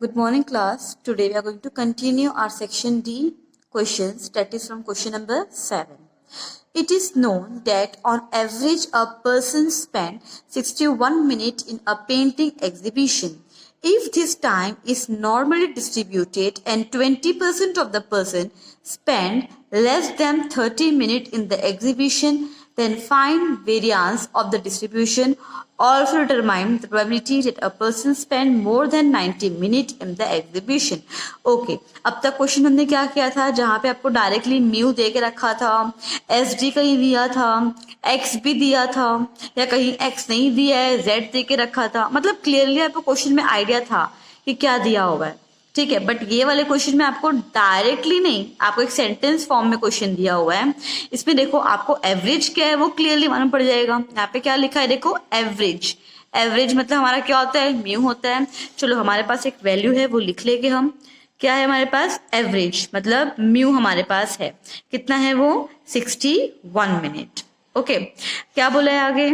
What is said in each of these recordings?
Good morning, class. Today we are going to continue our section D questions, that is from question number 7. It is known that on average a person spends 61 minutes in a painting exhibition. If this time is normally distributed and 20% of the person spend less than 30 minutes in the exhibition, then find variance of the distribution. Also determine the probability that a person spend more than 90 minutes in the exhibition. Okay, अब तक question हमने क्या किया था, जहां पे आपको directly mu दे के रखा था, एस डी कहीं दिया था, एक्स भी दिया था, या कहीं एक्स नहीं दिया है, जेड दे के रखा था, मतलब क्लियरली आपको क्वेश्चन में आइडिया था कि क्या दिया हुआ है. ठीक है, बट ये वाले क्वेश्चन में आपको डायरेक्टली नहीं, आपको एक सेंटेंस फॉर्म में क्वेश्चन दिया हुआ है. इसमें देखो आपको एवरेज क्या है वो क्लियरली मालूम पड़ जाएगा. यहाँ पे क्या लिखा है, देखो एवरेज. एवरेज मतलब हमारा क्या होता है, म्यू होता है. चलो हमारे पास एक वैल्यू है वो लिख लेंगे हम. क्या है हमारे पास, एवरेज मतलब म्यू हमारे पास है. कितना है वो, 61 मिनट. ओके, क्या बोला है आगे,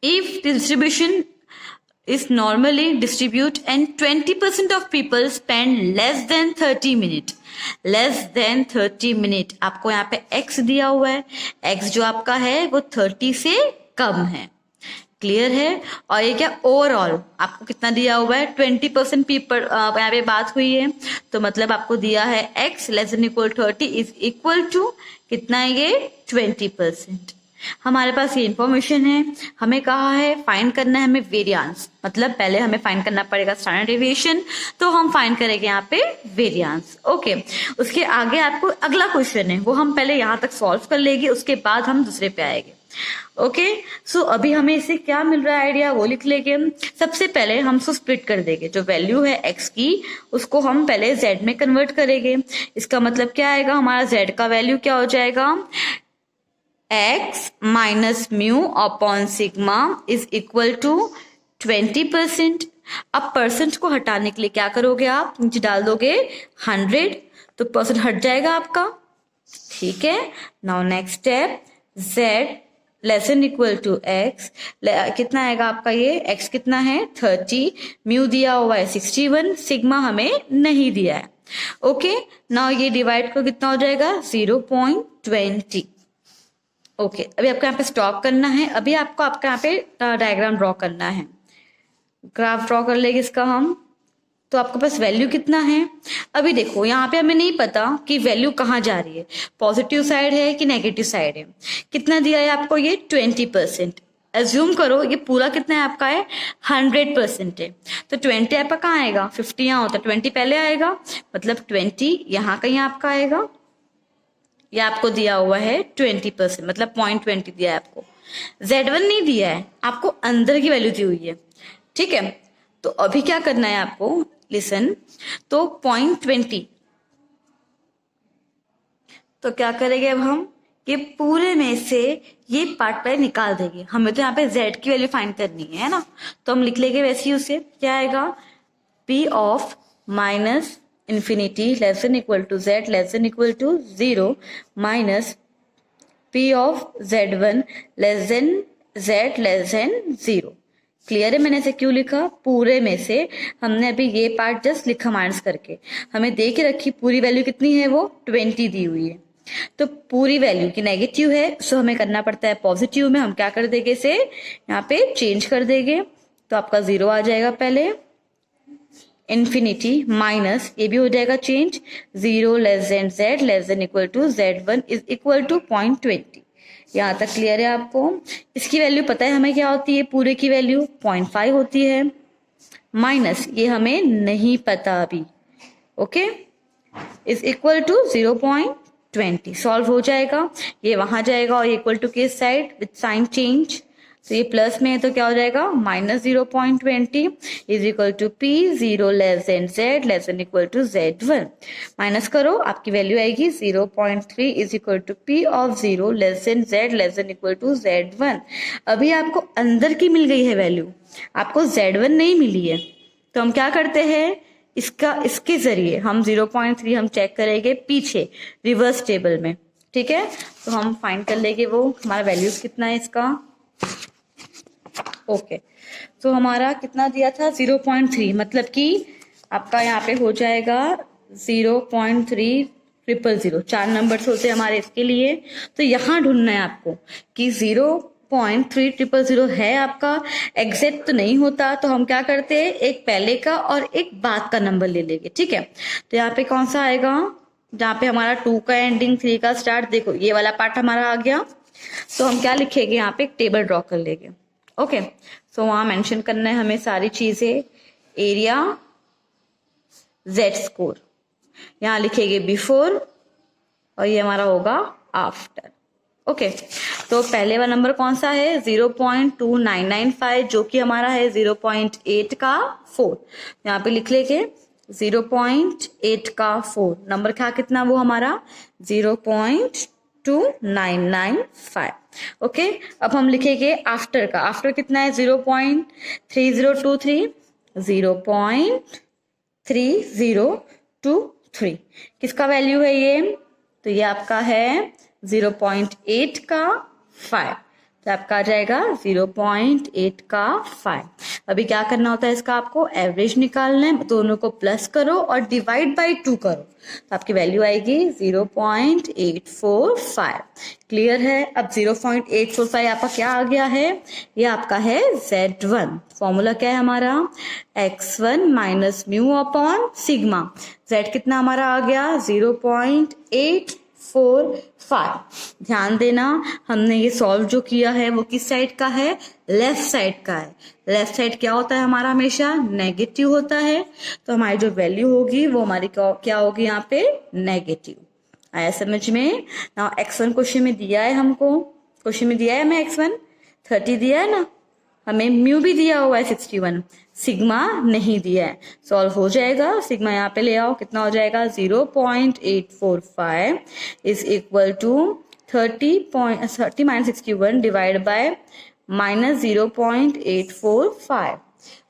if distribution is normally distribute and 20% of people spend less than 30 minutes. less than 30 minutes. आपको यहाँ पे x दिया हुआ है, x जो आपका है वो 30 से कम है. क्लियर है. और ये क्या, ओवरऑल आपको कितना दिया हुआ है, 20% पीपल यहाँ पे बात हुई है, तो मतलब आपको दिया है x less than equal 30 is equal to कितना है ये, 20%. हमारे पास ये इंफॉर्मेशन है. हमें कहा है फाइंड करना है हमें वेरिएंस, मतलब पहले हमें फाइंड करना पड़ेगा स्टैंडर्ड डेविएशन, तो हम फाइंड करेंगे यहाँ पे वेरिएंस. ओके, उसके आगे आपको अगला क्वेश्चन है वो हम पहले यहाँ तक सॉल्व कर लेंगे, उसके बाद हम दूसरे पे आएंगे. ओके, सो अभी हमें इससे क्या मिल रहा है आइडिया वो लिख लेंगे. सबसे पहले हम उसको स्प्लिट कर देंगे, जो वैल्यू है x की उसको हम पहले z में कन्वर्ट करेंगे. इसका मतलब क्या आएगा, हमारा z का वैल्यू क्या हो जाएगा, x minus mu upon sigma is equal to 20%. अब परसेंट को हटाने के लिए क्या करोगे, आप नीचे डाल दोगे 100, तो परसेंट हट जाएगा आपका. ठीक है, now next step, z less than equal to x, कितना आएगा आपका ये, x कितना है 30, म्यू दिया हुआ है 61, सिग्मा हमें नहीं दिया है. ओके, नाउ ये डिवाइड को कितना हो जाएगा, 0.20. ओके, अभी आपको यहाँ पे स्टॉप करना है. अभी आपको आपका यहाँ पे डायग्राम ड्रॉ करना है, ग्राफ ड्रॉ कर लेंगे इसका हम. तो आपके पास वैल्यू कितना है, अभी देखो यहाँ पे हमें नहीं पता कि वैल्यू कहाँ जा रही है, पॉजिटिव साइड है कि नेगेटिव साइड है. कितना दिया है आपको ये, 20%. एज्यूम करो ये पूरा कितना है आपका है, 100% है, तो 20 आपका कहाँ आएगा, 50 यहाँ होता है, 20 पहले आएगा, मतलब 20 यहाँ कहीं आपका आएगा. ये आपको दिया हुआ है 20%, मतलब 0.20 दिया है आपको. Z1 नहीं दिया है आपको, अंदर की वैल्यू दी हुई है. ठीक है, तो अभी क्या करना है आपको, लिसन, तो 0.20, तो क्या करेंगे अब हम, ये पूरे में से ये पार्ट पहले निकाल देंगे. हमें तो यहाँ पे z की वैल्यू फाइंड करनी है ना, तो हम लिख लेंगे वैसे ही उसे. क्या आएगा, p of minus infinity less than equal to z less than equal to 0 minus p of z1 less than z less than 0. Clear है, मैंने ऐसे क्यों लिखा, पूरे में से हमने अभी ये पार्ट जस्ट लिखा माइनस करके, हमें दे के रखी पूरी वैल्यू कितनी है वो 20 दी हुई है, तो पूरी वैल्यू की नेगेटिव है, सो हमें करना पड़ता है पॉजिटिव में. हम क्या कर देंगे, इसे यहाँ पे चेंज कर देंगे, तो आपका 0 आ जाएगा पहले, इन्फिनिटी माइनस ये भी हो जाएगा change, 0 less than z less than equal to z1 is equal to 0.20. यहाँ तक क्लियर है आपको. इसकी वैल्यू पता है हमें क्या होती है, पूरे की वैल्यू 0.5 होती है, माइनस ये हमें नहीं पता अभी. Okay, is equal to 0.20. Solve हो जाएगा, ये वहां जाएगा और इक्वल टू के साइड विथ साइन चेंज, तो ये प्लस में है तो क्या हो जाएगा, minus 0.20 is equal to p 0 less than z less than equal to z1. Minus करो, आपकी वैल्यू आएगी 0.3 is equal to p of 0 less than z less than equal to z1. अभी आपको अंदर की मिल गई है वैल्यू, आपको z1 नहीं मिली है, तो हम क्या करते हैं, इसके जरिए हम 0.3 हम चेक करेंगे पीछे रिवर्स टेबल में. ठीक है, तो हम फाइंड कर लेंगे वो हमारा वैल्यूज कितना है इसका. ओके, तो हमारा कितना दिया था 0.3, मतलब कि आपका यहाँ पे हो जाएगा 0.3000। 4 नंबर्स होते हैं हमारे इसके लिए, तो यहाँ ढूंढना है आपको कि 0.3000 है आपका। एग्जैक्ट तो नहीं होता तो हम क्या करते हैं, एक पहले का और एक बाद का नंबर ले लेंगे, ठीक है। तो यहाँ पे कौन सा आएगा, जहाँ पे हमारा 2 का एंडिंग 3 का स्टार्ट, देखो ये वाला पार्ट हमारा आ गया। तो हम क्या लिखेंगे, यहाँ पे एक टेबल ड्रॉ कर लेंगे। ओके, सो वहां मेंशन करना है हमें सारी चीजें, एरिया, जेड स्कोर, यहाँ लिखेंगे बिफोर और ये हमारा होगा आफ्टर। ओके, तो पहले वाला नंबर कौन सा है, 0.2995, जो कि हमारा है 0.8 का 4। यहाँ पे लिख लेंगे 0.8 का 4, नंबर का कितना वो हमारा 0.2995। ओके, अब हम लिखेंगे आफ्टर का, आफ्टर कितना है 0.3023, 0.3023, किसका वैल्यू है ये, तो ये आपका है 0.8 का 5, तो आपका आ जाएगा 0.8 का 5। अभी क्या करना होता है इसका, आपको एवरेज निकालना है, दोनों को प्लस करो और डिवाइड बाय 2 करो, तो आपकी वैल्यू आएगी 0.845। क्लियर है। अब 0.845 आपका क्या आ गया है, ये आपका है Z1। फॉर्मूला क्या है हमारा, x1 minus mu upon sigma. Z कितना हमारा आ गया 0.845। ध्यान देना, हमने ये सॉल्व जो किया है वो किस साइड का है, लेफ्ट साइड का है। लेफ्ट साइड क्या होता है हमारा, हमेशा नेगेटिव होता है, तो हमारी जो वैल्यू होगी वो हमारी क्या होगी, यहाँ पे नेगेटिव। आया समझ में ना। x1 क्वेश्चन में दिया है हमको, क्वेश्चन में दिया है हमें x1 30 दिया है ना, हमें म्यू भी दिया हुआ है 61, सिग्मा नहीं दिया है। सॉल्व हो जाएगा, सिग्मा यहाँ पे ले आओ, कितना हो जाएगा 0.845 is equal to 30 minus 61 divide by minus 0.845।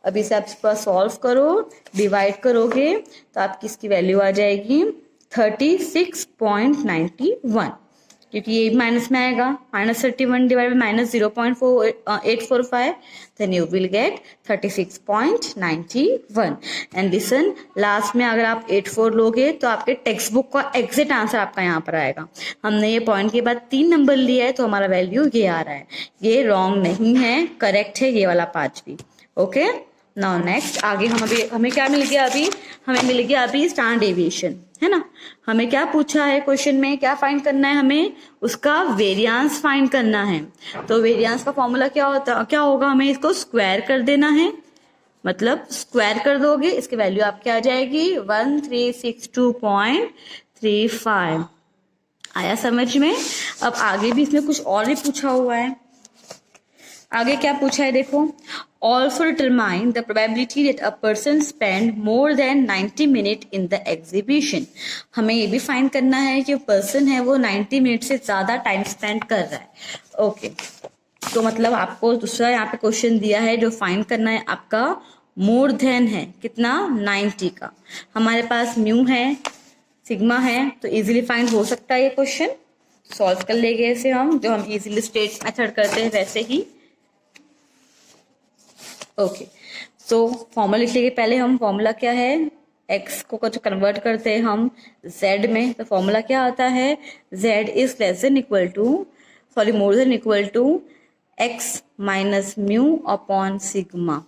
अब इसे आप सॉल्व करो, डिवाइड करोगे तो आपकी इसकी वैल्यू आ जाएगी 36.91, क्योंकि ये माइनस में आएगा, minus 31 divide by minus 0.845, then you will get 36.91। And listen, last में अगर आप 84 लोगे तो आपके टेक्स्ट बुक का एग्जैक्ट आंसर आपका यहाँ पर आएगा। हमने ये पॉइंट के बाद 3 नंबर लिया है तो हमारा वैल्यू ये आ रहा है, ये रॉन्ग नहीं है, करेक्ट है ये वाला 5 भी। ओके, नाउ नेक्स्ट आगे हमें क्या मिल गया, अभी हमें मिल गया अभी स्टैंडर्ड डेविएशन, है ना। हमें क्या पूछा है क्वेश्चन में, क्या फाइंड करना है, हमें उसका वेरिएंस फाइंड करना है। तो वेरिएंस का फॉर्मूला क्या होगा, हमें इसको स्क्वायर कर देना है, मतलब स्क्वायर कर दोगे इसकी वैल्यू आपकी आ जाएगी 1362.35। आया समझ में। अब आगे भी इसमें कुछ और भी पूछा हुआ है। आगे क्या पूछा है देखो, also determine the probability that a person spend more than 90 minutes in the exhibition। हमें ये भी फाइंड करना है कि पर्सन है वो 90 मिनट से ज्यादा टाइम स्पेंड कर रहा है। ओके, तो मतलब आपको दूसरा यहाँ पे क्वेश्चन दिया है, जो फाइंड करना है आपका मोर देन है कितना, 90 का। हमारे पास म्यू है, सिग्मा है, तो इजीली फाइंड हो सकता है ये क्वेश्चन। सॉल्व कर लेंगे इसे हम, जो हम इजीली स्टेट मेथड करते हैं वैसे ही। ओके, सो फॉर्मूला लिख लेंगे पहले हम। फॉर्मूला क्या है, x को कुछ कन्वर्ट करते हैं हम z में, तो फॉर्मूला क्या आता है, z is less than equal to, sorry more than equal to x minus mu upon sigma.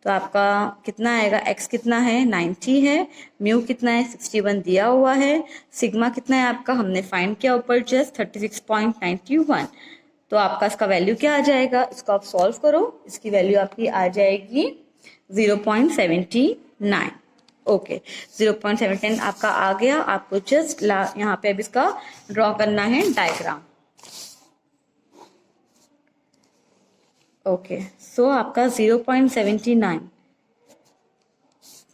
तो आपका कितना आएगा, x कितना है 90 है, म्यू कितना है 61 दिया हुआ है, सिग्मा कितना है आपका हमने फाइंड किया ऊपर जस्ट 36.91। तो आपका इसका वैल्यू क्या आ जाएगा, इसको आप सॉल्व करो, इसकी वैल्यू आपकी आ जाएगी 0.79। ओके, 0.79 आपका आ गया। आपको जस्ट यहाँ पे अब इसका ड्रॉ करना है डायग्राम। ओके, सो आपका 0.79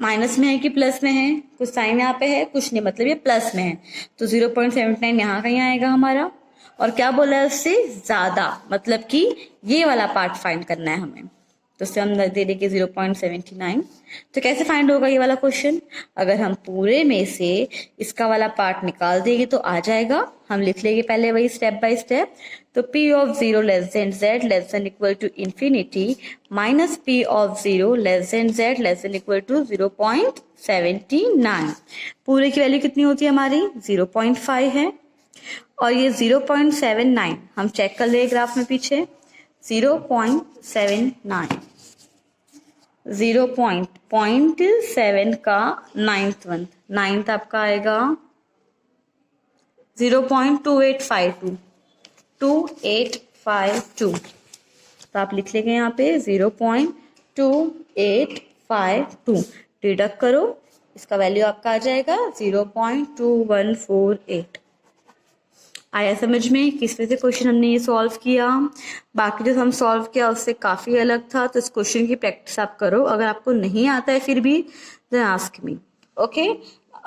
माइनस में है कि प्लस में है, कुछ साइन यहाँ पे है, कुछ नहीं, मतलब ये प्लस में है, तो 0.79 यहाँ कहीं आएगा हमारा। और क्या बोला है उससे ज्यादा, मतलब कि ये वाला पार्ट फाइंड करना है हमें। तो उससे हम दे देंगे 0.79। तो कैसे फाइंड होगा ये वाला क्वेश्चन? अगर हम पूरे में से इसका वाला पार्ट निकाल देंगे तो आ जाएगा। हम लिख लेंगे पहले वही स्टेप बाय स्टेप। तो P of 0 less than Z less than equal to infinity minus P of 0 less than Z less than equal to 0.79। पूरे की वैल्यू कितनी होती है हमारी? 0.5 है और ये 0.79 हम चेक कर ले ग्राफ में पीछे 0.79 0.7 का नाइन्थ आपका आएगा 0.2852 2852। तो आप लिख लेंगे यहाँ पे 0.2852। डिडक्ट करो, इसका वैल्यू आपका आ जाएगा 0.2148। आया समझ में किस तरह से क्वेश्चन हमने ये सॉल्व किया? बाकी जो हम सॉल्व किया उससे काफी अलग था, तो इस क्वेश्चन की प्रैक्टिस आप करो। अगर आपको नहीं आता है फिर भी then ask me. Okay,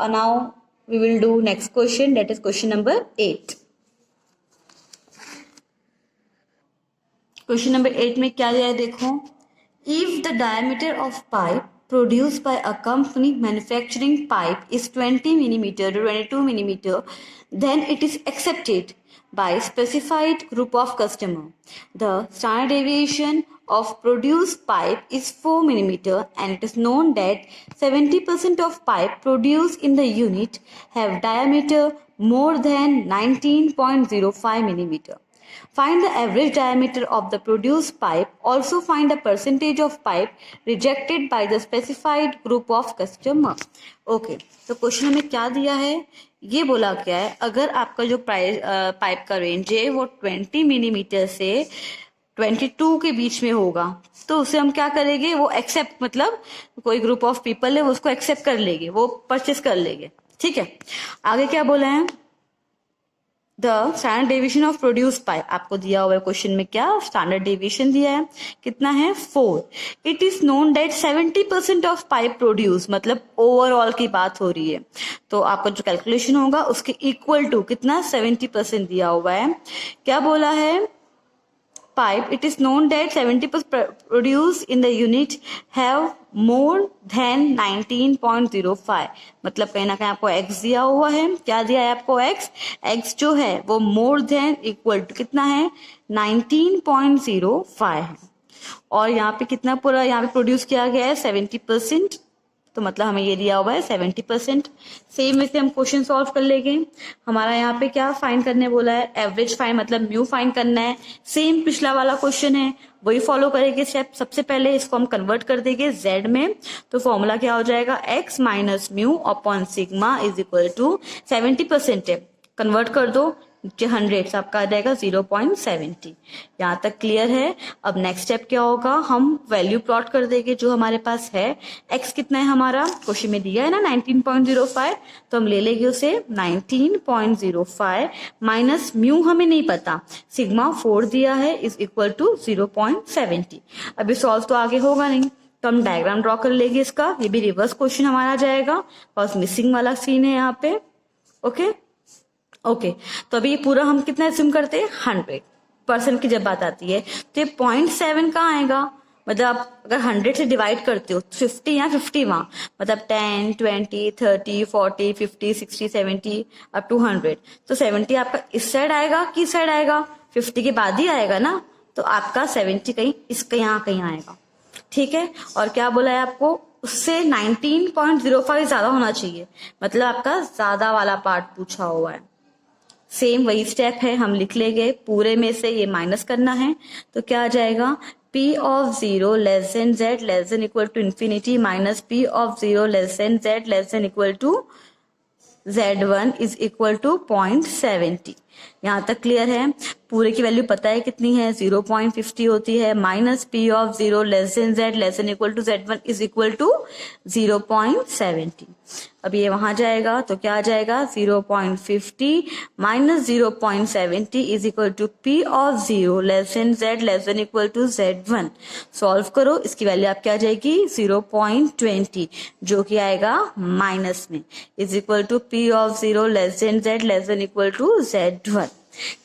now we will do next question, that is question number 8। Question number 8 में क्या दिया है देखो। If the diameter of pipe produced by a company manufacturing pipe is 20 millimeter to 22 millimeter, then it is accepted by specified group of customer. The standard deviation of produced pipe is 4 millimeter and it is known that 70% of pipe produced in the unit have diameter more than 19.05 millimeter. Find the average diameter of the produced pipe. Also find the percentage of pipe rejected by the specified group of customer. Okay, तो question हमें क्या दिया है? ये बोला क्या है, अगर आपका जो पाइप का रेंज है वो 20 मिलीमीटर से 22 के बीच में होगा, तो उसे हम क्या करेंगे? वो एक्सेप्ट, मतलब कोई ग्रुप ऑफ पीपल है वो उसको एक्सेप्ट कर लेंगे, वो परचेस कर लेंगे। ठीक है, आगे क्या बोला है? The standard deviation of produce pipe आपको दिया हुआ है क्वेश्चन में। क्या स्टैंडर्ड डेविएशन दिया है? कितना है? 4। It is known that 70% of pipe produce, मतलब ओवरऑल की बात हो रही है, तो आपका जो कैलकुलेशन होगा उसके इक्वल टू कितना? 70% दिया हुआ है। क्या बोला है? pipe, it is known that 70% produced in the unit have more than 19.05, मतलब कहीं ना कहीं आपको x दिया हुआ है। क्या दिया है आपको? x जो है वो more than equal to कितना है? 19.05 है। और यहाँ पे कितना पूरा यहाँ पे प्रोड्यूस किया गया है? 70%, तो मतलब हमें ये दिया हुआ है 70%। सेम वैसे हम क्वेश्चन सॉल्व कर लेंगे। हमारा यहाँ पे क्या फाइंड करने बोला है? एवरेज फाइंड, मतलब म्यू फाइंड करना है। सेम पिछला वाला क्वेश्चन है, वही फॉलो करेंगे स्टेप। सबसे पहले इसको हम कन्वर्ट कर देंगे z में, तो फॉर्मूला क्या हो जाएगा? x minus mu upon sigma is equal to 70% है, कन्वर्ट कर दो 100 से आपका आ जाएगा 0.70। यहाँ तक क्लियर है? अब नेक्स्ट स्टेप क्या होगा? हम वैल्यू प्लॉट कर देंगे जो हमारे पास है। x कितना है हमारा? क्वेश्चन में दिया है ना 19.05, तो हम ले लेंगे उसे 19.05 माइनस म्यू हमें नहीं पता, सिग्मा 4 दिया है, इज इक्वल टू 0.70। अभी सॉल्व तो आगे होगा नहीं, तो हम डायग्राम ड्रॉ कर लेंगे इसका। ये भी रिवर्स क्वेश्चन हमारा जाएगा, बस मिसिंग वाला सीन है यहाँ पे। ओके, तो अभी पूरा हम कितना एज्यूम करते हैं? 100% की जब बात आती है तो ये 0.7 कहाँ आएगा? मतलब आप अगर 100 से डिवाइड करते हो 50 या 50 वहां, मतलब 10, 20, 30, 40, 50, 60, 70 अप टू 100, तो 70 आपका इस साइड आएगा कि इस साइड आएगा? 50 के बाद ही आएगा ना, तो आपका 70 कहीं इसके यहाँ कहीं आएगा। ठीक है, और क्या बोला है आपको? उससे 19.05 ज्यादा होना चाहिए, मतलब आपका ज्यादा वाला पार्ट पूछा हुआ है। सेम वही स्टेप है, हम लिख लेंगे। पूरे में से ये माइनस करना है, तो क्या आ जाएगा? P of 0 less than z less than equal to infinity minus P of 0 less than z less than equal to z1 is equal to 0.70। यहाँ तक क्लियर है? पूरे की वैल्यू पता है कितनी है? 0.50 होती है, minus P of 0 less than z less than equal to z1 is equal to 0.70। अब ये वहां जाएगा तो क्या आ जाएगा? 0.50 minus 0.70 is equal to P of 0 less than z less than equal to z1। Solve करो, इसकी वैल्यू आपकी आ जाएगी 0.20, जो कि आएगा माइनस में, is equal to P of 0 less than z less than equal to z1।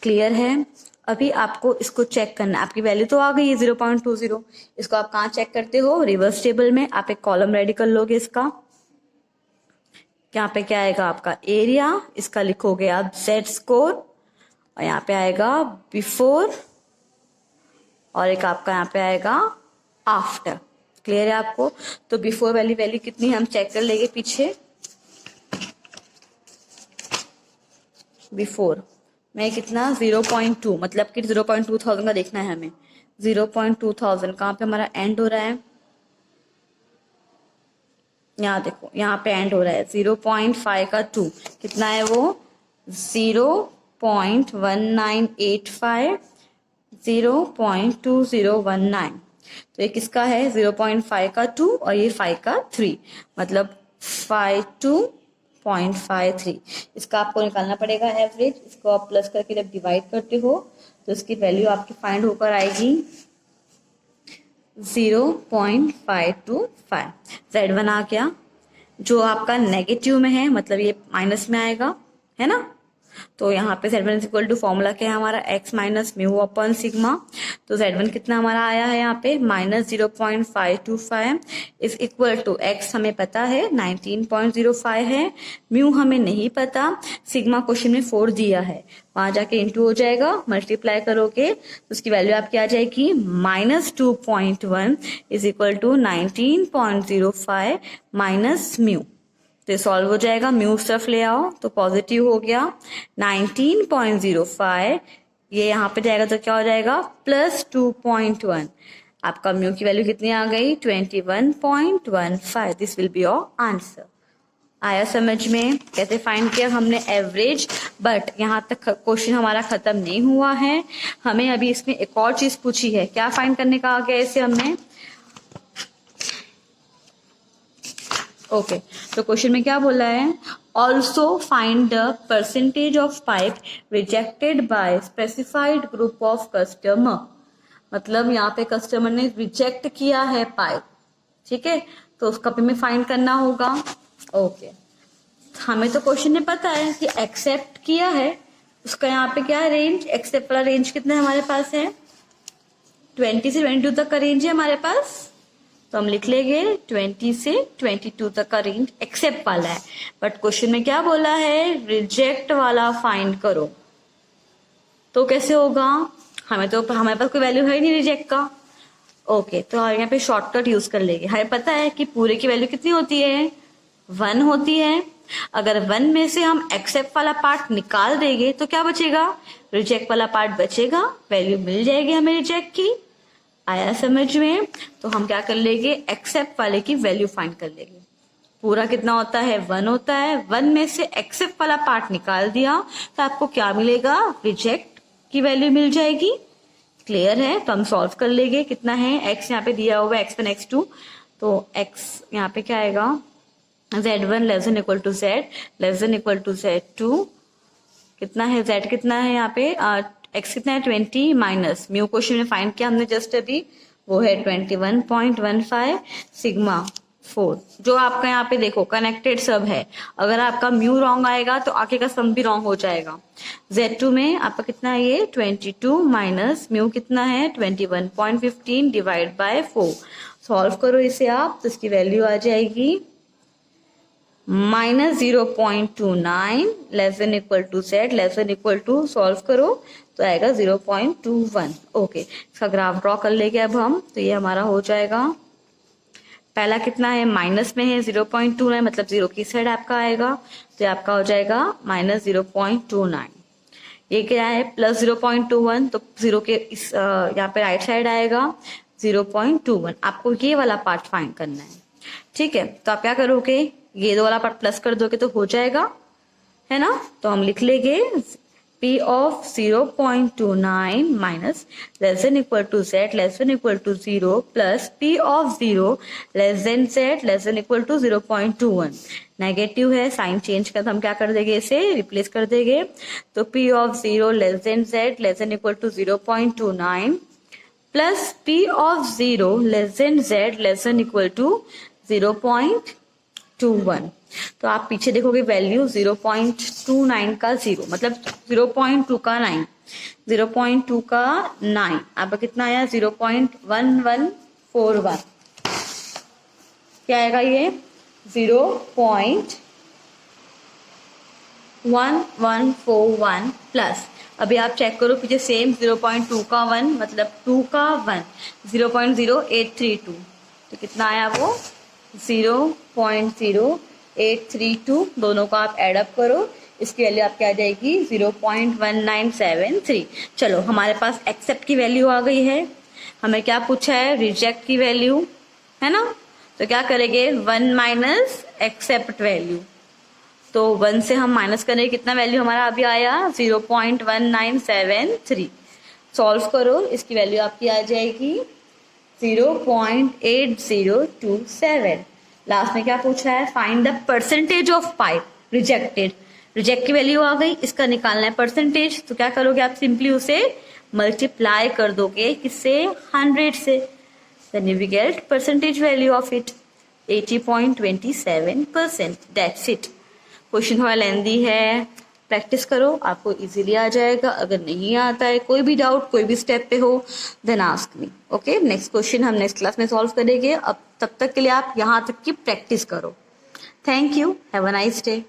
Clear है? अभी आपको इसको चेक करना है। आपकी वैल्यू तो आ गई है 0.20। इसको आप कहाँ चेक करते हो? रिवर्स टेबल में। आप एक कॉलम रेडी कर लोगे इसका। यहाँ पे क्या आएगा आपका एरिया, इसका लिखोगे आप Z स्कोर, और यहाँ पे आएगा बिफोर, और एक आपका यहाँ पे आएगा आफ्टर। क्लियर है आपको? तो बिफोर वाली वैल्यू कितनी हम चेक कर लेंगे पीछे। बिफोर में कितना 0.2, मतलब कि 0.2000 का देखना है हमें। 0.2000 कहाँ पे हमारा एंड हो रहा है? यहाँ देखो, यहाँ पे एंड हो रहा है। 0.5 का 2 कितना है वो? 0.1985, 0.2019। तो ये किसका है? 0.5 का 2 और ये 5 का 3, मतलब 52.53। इसका आपको निकालना पड़ेगा एवरेज। इसको आप प्लस करके जब डिवाइड करते हो तो इसकी वैल्यू आपकी फाइंड होकर आएगी 0.525। Z1 आ गया। जो आपका नेगेटिव में है, मतलब ये माइनस में आएगा, है ना? तो यहाँ पे Z1 is equal to formula क्या है हमारा? x minus mu upon sigma. तो Z1 कितना हमारा आया है यहाँ पे? -0.525 इज इक्वल टू x हमें पता है 19.05 है, म्यू हमें नहीं पता, सिग्मा क्वेश्चन में 4 दिया है, वहां जाके इंटू हो जाएगा, मल्टीप्लाई करोगे तो उसकी वैल्यू आपकी आ जाएगी -2.1 is equal to 19.05 minus mu. तो सॉल्व हो जाएगा, म्यू स्टफ ले आओ तो पॉजिटिव हो गया 19.05, ये यहाँ पे जाएगा तो क्या हो जाएगा? +2.1। आपका म्यू की वैल्यू कितनी आ गई? 21.15। This will be your answer. आया समझ में कैसे फाइंड किया हमने एवरेज? बट यहाँ तक क्वेश्चन हमारा खत्म नहीं हुआ है, हमें अभी इसमें एक और चीज पूछी है। क्या फाइंड करने का आ गया इसे हमने? ओके, तो क्वेश्चन में क्या बोला है? Also find the percentage of pipe rejected by specified group of customer. मतलब यहाँ पे कस्टमर ने रिजेक्ट किया है पाइप, ठीक है, तो उसका भी हमें फाइंड करना होगा। ओके, हमें तो क्वेश्चन में पता है कि एक्सेप्ट किया है, उसका यहाँ पे क्या है रेंज? एक्सेप्ट वाला रेंज कितना हमारे पास है? 20 से 22 तक का रेंज है हमारे पास, तो हम लिख लेंगे 20 से 22 तक का रेंज एक्सेप्ट वाला है। बट क्वेश्चन में क्या बोला है? रिजेक्ट वाला फाइंड करो। तो कैसे होगा? हमारे पास कोई वैल्यू है ही नहीं रिजेक्ट का। ओके, तो हम यहाँ पे शॉर्टकट यूज कर लेंगे। हमें पता है कि पूरे की वैल्यू कितनी होती है? 1 होती है। अगर 1 में से हम एक्सेप्ट वाला पार्ट निकाल देंगे तो क्या बचेगा? रिजेक्ट वाला पार्ट बचेगा, वैल्यू मिल जाएगी हमें रिजेक्ट की। आया समझ में? तो हम क्या कर लेंगे? एक्सेप्ट वाले की वैल्यू फाइंड कर लेंगे। पूरा कितना होता है? 1 होता है। 1 में से एक्सेप्ट वाला पार्ट निकाल दिया तो आपको क्या मिलेगा? रिजेक्ट की वैल्यू मिल जाएगी। क्लियर है? तो हम सॉल्व कर लेंगे। कितना है? x यहाँ पे दिया हुआ है x1 x2, तो x यहाँ पे क्या आएगा? Z1 less than equal to Z less than equal to Z2। कितना है? Z कितना है यहाँ पे? x कितना है? 20 माइनस म्यू क्वेश्चन में फाइंड किया हमने जस्ट अभी, वो है 21.15 सिग्मा 4। जो आपका यहाँ पे देखो कनेक्टेड सब है, अगर आपका म्यू रॉन्ग आएगा तो आगे का सम भी रॉन्ग हो जाएगा। Z2 में आपका कितना है? ये 22 माइनस म्यू कितना है? 21.15 डिवाइड बाय 4। सॉल्व करो इसे आप तो इसकी वैल्यू आ जाएगी -0.29 less than equal to Z less than equal to, solve करो तो आएगा 0.21। ओके, इसका ग्राफ ड्रॉ कर लेंगे अब हम, तो ये हमारा हो जाएगा, पहला कितना है? माइनस में है 0.29, मतलब 0 की साइड आपका आएगा, तो ये आपका हो जाएगा -0.29। ये क्या है? +0.21, तो 0 के इस यहाँ पे राइट साइड आएगा 0.21। आपको ये वाला पार्ट फाइंड करना है, ठीक है? तो आप क्या करोगे? ये दो वाला पार्ट प्लस कर दोगे तो हो जाएगा, है ना? तो हम लिख लेंगे P of 0.29 minus less than equal to Z less than equal to 0 plus P of 0 less than Z less than equal to 0.21। Negative है, साइन चेंज कर, हम क्या कर देंगे? इसे रिप्लेस कर देंगे। तो P of 0 less than Z less than equal to 0.29 plus P of 0 less than Z less than equal to 0.21। 0.21। तो आप पीछे देखोगे वैल्यू 0.29 का 0 मतलब 0.2 का 9, 0.2 का 9 आपका कितना आया 0.1141। क्या आएगा ये 0.1141 प्लस अभी आप चेक करो पीछे सेम 0.2 का 1 मतलब 2 का 1 0.0832 तो कितना आया वो 0.0832 दोनों को आप एड अप करो इसकी वैल्यू आपकी आ जाएगी 0.1973। चलो हमारे पास एक्सेप्ट की वैल्यू आ गई है, हमें क्या पूछा है रिजेक्ट की वैल्यू है ना, तो क्या करेंगे 1 माइनस एक्सेप्ट वैल्यू, तो 1 से हम माइनस करेंगे कितना वैल्यू हमारा अभी आया 0.1973। सॉल्व करो इसकी वैल्यू आपकी आ जाएगी 0.8027। लास्ट में क्या पूछा है find the percentage of pipe rejected, reject की वैल्यू आ गई इसका निकालना है परसेंटेज, तो क्या करोगे आप सिंपली उसे मल्टीप्लाई कर दोगे किससे 100 से, then you will get percentage value of it 80.27%। That's it। Question थोड़ा लेंदी है, प्रैक्टिस करो आपको इजीली आ जाएगा। अगर नहीं आता है कोई भी डाउट कोई भी स्टेप पे हो then ask me. Okay next question हम नेक्स्ट क्लास में सॉल्व करेंगे। अब तब तक के लिए आप यहाँ तक की प्रैक्टिस करो। Thank you, have a nice day.